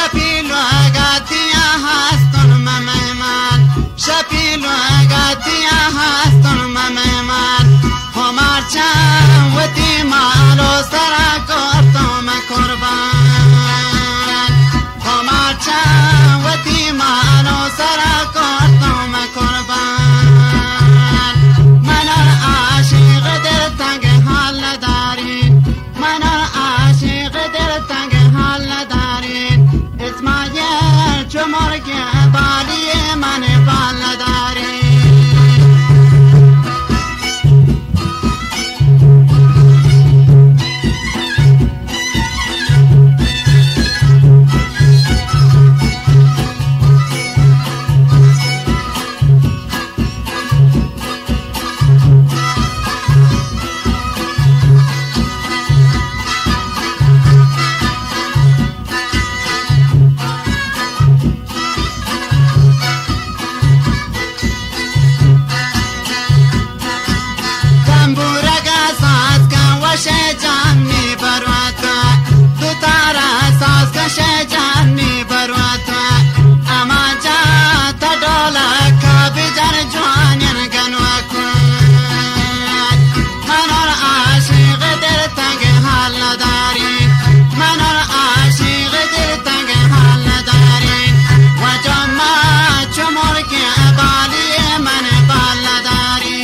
شپیلو اگاتیا هستون ممیمان شپیلو اگاتیا هستون ممیمان همار چند وطی مالو سرا کرتم قربان همار چند وطی مالو سرا کرتم قربان منار عاشق دل تنگ حال نداری منار عاشق دل تنگ حال نداری اسماعیل چو مرگ بالی من بال نداری شجانی برواتا تو تارا ساز کا شجانی برواتا اما جا تا ڈولا کا بجر جوانین گنوا کن منور عاشق دل تنگ حال نداری منور عاشق دل تنگ حال نداری و جمع چمور کے بالی من بال نداری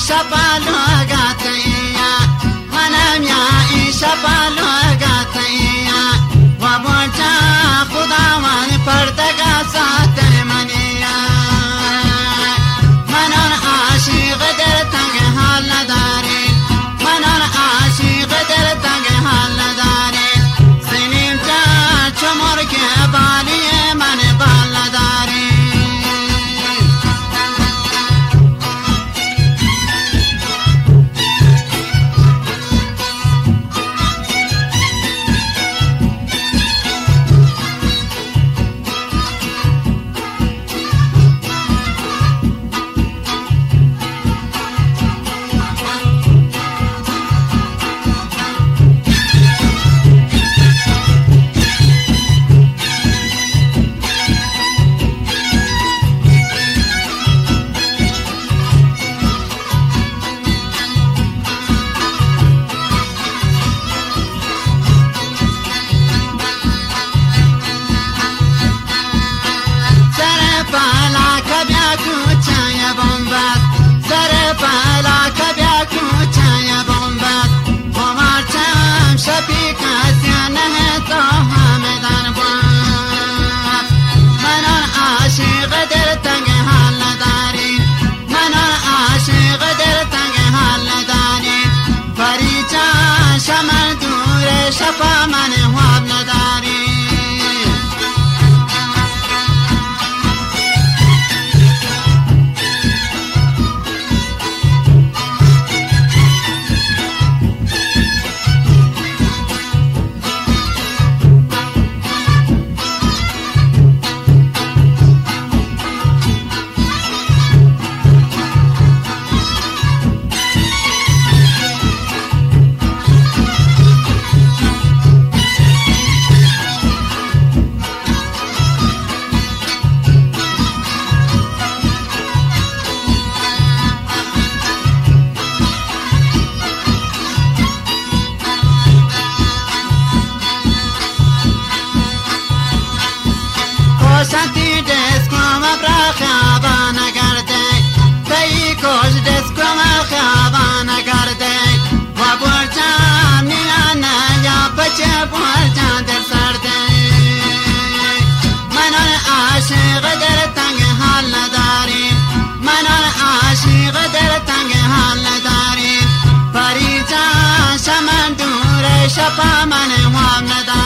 شپالو گاتیا منم یا ای شپالو گاتیا و بوچا خداوند پردگا سات منیا منان عاشق در تنگ حال نداری منان عاشق در تنگ حال نداری سینیم جا چمر که بالی من بال نداری شفا من خواب نداری Shanti desko ma prakhaba na garde tai kosh desko ma khaba na garde wa borja milana ya pache borja der sarde manan aashiq der tang hal nadari manan aashiq der tang hal nadari parija shaman dure shapa man hum nadari